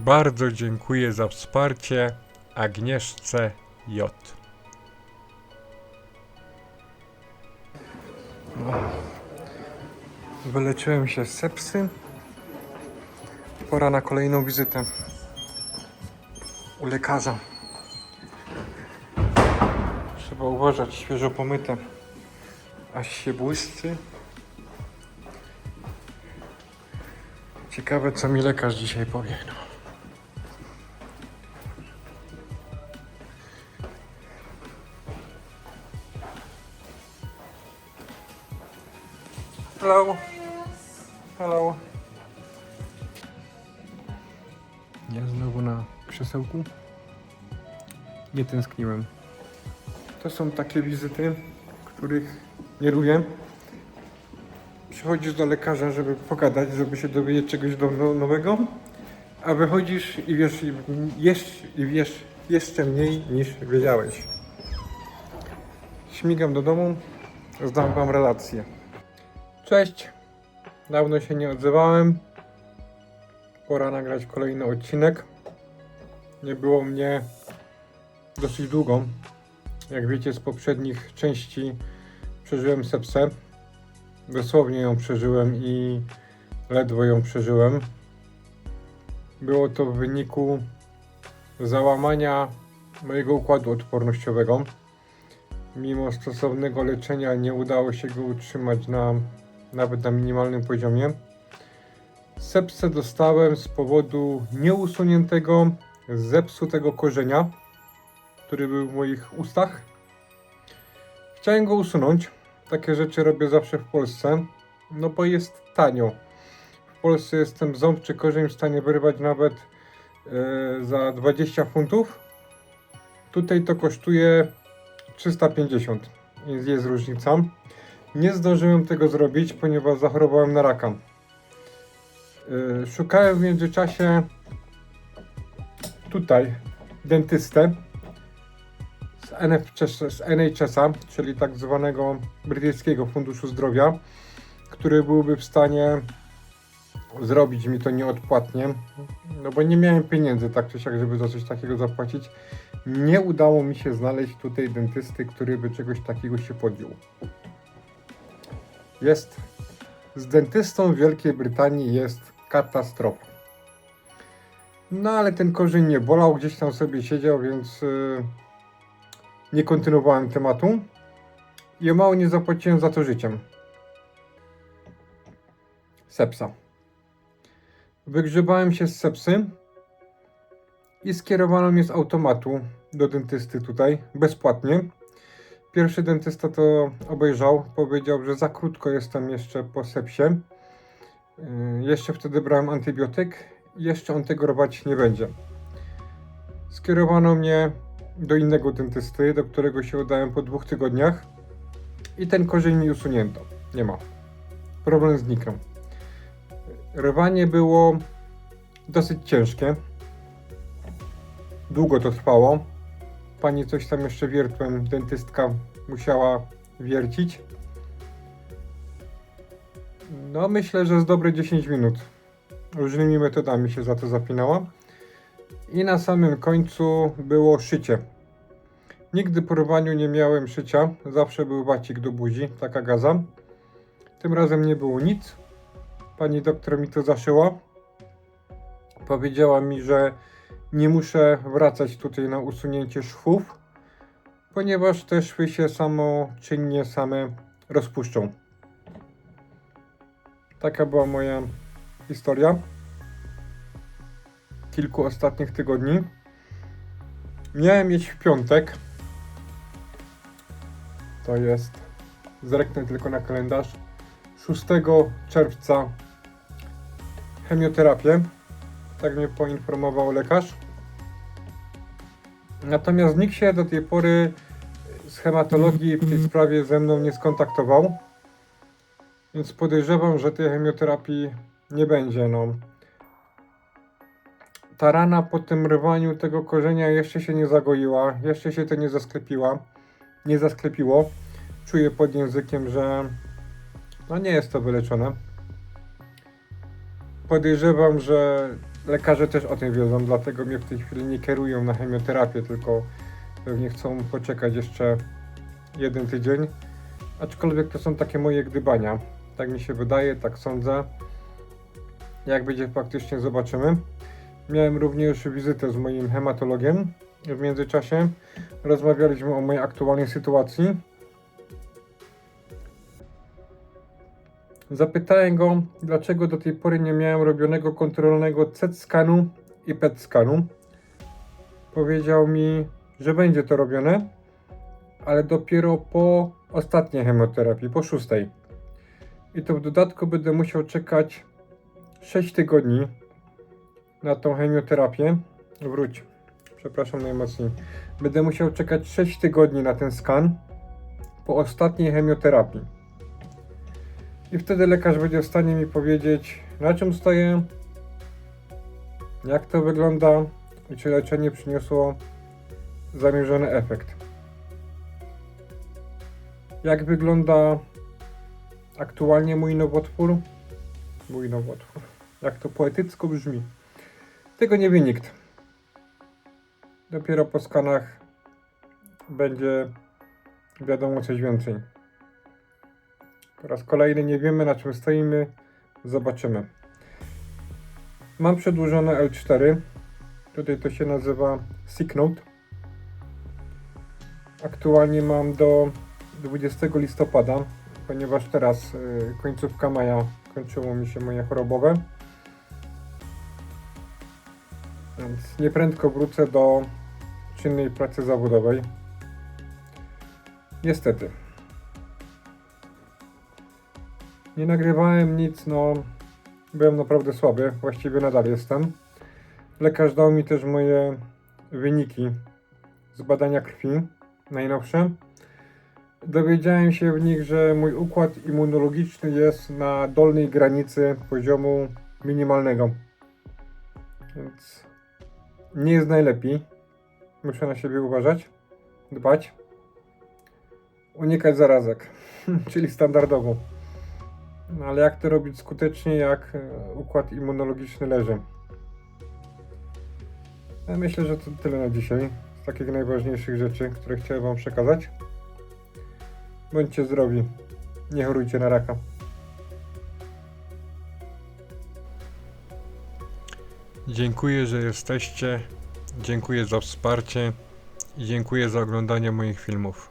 Bardzo dziękuję za wsparcie Agnieszce J. Wyleczyłem się z sepsy. Pora na kolejną wizytę u lekarza. Trzeba uważać, świeżo pomyte, aż się błyszczy. Ciekawe, co mi lekarz dzisiaj powie. Hello. Hello. Ja znowu na krzesełku. Nie tęskniłem. To są takie wizyty, których nie lubię. Przychodzisz do lekarza, żeby pogadać, żeby się dowiedzieć czegoś nowego, a wychodzisz i wiesz jeszcze mniej niż wiedziałeś. Śmigam do domu, zdam wam relację. Cześć, dawno się nie odzywałem. Pora nagrać kolejny odcinek. Nie było mnie dosyć długo. Jak wiecie, z poprzednich części przeżyłem sepsę. Dosłownie ją przeżyłem i ledwo ją przeżyłem. Było to w wyniku załamania mojego układu odpornościowego. Mimo stosownego leczenia nie udało się go utrzymać nawet na minimalnym poziomie. Sepsę dostałem z powodu nieusuniętego, zepsutego korzenia, który był w moich ustach. Chciałem go usunąć. Takie rzeczy robię zawsze w Polsce, no bo jest tanio. W Polsce jestem ząb czy korzeń w stanie wyrwać nawet za 20 funtów. Tutaj to kosztuje 350, więc jest różnica. Nie zdążyłem tego zrobić, ponieważ zachorowałem na raka. Szukałem w międzyczasie tutaj dentystę z NHS-a, czyli tak zwanego brytyjskiego funduszu zdrowia, który byłby w stanie zrobić mi to nieodpłatnie, no bo nie miałem pieniędzy tak czy siak, żeby za coś takiego zapłacić. Nie udało mi się znaleźć tutaj dentysty, który by czegoś takiego się podjął. Z dentystą w Wielkiej Brytanii jest katastrofa. No ale ten korzeń nie bolał, gdzieś tam sobie siedział, więc nie kontynuowałem tematu i o mało nie zapłaciłem za to życiem. Sepsa. Wygrzebałem się z sepsy i skierowano mnie z automatu do dentysty tutaj, bezpłatnie. Pierwszy dentysta to obejrzał, powiedział, że za krótko jestem jeszcze po sepsie. Jeszcze wtedy brałem antybiotyk i jeszcze on tego robić nie będzie. Skierowano mnie do innego dentysty, do którego się udałem po 2 tygodniach i ten korzeń mi usunięto. Nie ma. Problem zniknął. Rwanie było dosyć ciężkie. Długo to trwało. Pani coś tam jeszcze wiertłem, dentystka musiała wiercić. No myślę, że z dobre 10 minut. Różnymi metodami się za to zapinała. I na samym końcu było szycie. Nigdy po rwaniu nie miałem szycia. Zawsze był wacik do buzi, taka gaza. Tym razem nie było nic. Pani doktor mi to zaszyła. Powiedziała mi, że nie muszę wracać tutaj na usunięcie szwów, ponieważ te szwy się samoczynnie same rozpuszczą. Taka była moja historia kilku ostatnich tygodni. Miałem mieć w piątek, to jest, zerknę tylko na kalendarz, 6 czerwca chemioterapię, tak mnie poinformował lekarz. Natomiast nikt się do tej pory z hematologii w tej sprawie ze mną nie skontaktował, więc podejrzewam, że tej chemioterapii nie będzie. Ta rana po tym rwaniu tego korzenia jeszcze się nie zagoiła, jeszcze się to nie zasklepiło. Czuję pod językiem, że nie jest to wyleczone. Podejrzewam, że lekarze też o tym wiedzą, dlatego mnie w tej chwili nie kierują na chemioterapię, tylko pewnie chcą poczekać jeszcze 1 tydzień. Aczkolwiek to są takie moje gdybania. Tak mi się wydaje, tak sądzę. Jak będzie faktycznie, zobaczymy. Miałem również wizytę z moim hematologiem w międzyczasie. Rozmawialiśmy o mojej aktualnej sytuacji. Zapytałem go, dlaczego do tej pory nie miałem robionego kontrolnego CT skanu i PET skanu. Powiedział mi, że będzie to robione, ale dopiero po ostatniej chemioterapii, po 6. I to w dodatku będę musiał czekać 6 tygodni na tą chemioterapię. Wróć, przepraszam najmocniej. Będę musiał czekać 6 tygodni na ten skan po ostatniej chemioterapii. I wtedy lekarz będzie w stanie mi powiedzieć, na czym stoję, jak to wygląda i czy leczenie przyniosło zamierzony efekt. Jak wygląda aktualnie mój nowotwór? Jak to poetycko brzmi. Tego nie wie nikt. Dopiero po skanach będzie wiadomo coś więcej. Po raz kolejny nie wiemy, na czym stoimy. Zobaczymy. Mam przedłużone L4. Tutaj to się nazywa Sick Note. Aktualnie mam do 20 listopada, ponieważ teraz końcówka maja kończyło mi się moje chorobowe. Więc nieprędko wrócę do czynnej pracy zawodowej. Niestety. Nie nagrywałem nic, byłem naprawdę słaby, właściwie nadal jestem. Lekarz dał mi też moje wyniki z badania krwi, najnowsze. Dowiedziałem się w nich, że mój układ immunologiczny jest na dolnej granicy poziomu minimalnego. Więc nie jest najlepiej. Muszę na siebie uważać, dbać. Unikać zarazek, czyli standardowo. Ale jak to robić skutecznie, jak układ immunologiczny leży? Ja myślę, że to tyle na dzisiaj. Z takich najważniejszych rzeczy, które chciałem Wam przekazać. Bądźcie zdrowi. Nie chorujcie na raka. Dziękuję, że jesteście. Dziękuję za wsparcie. I dziękuję za oglądanie moich filmów.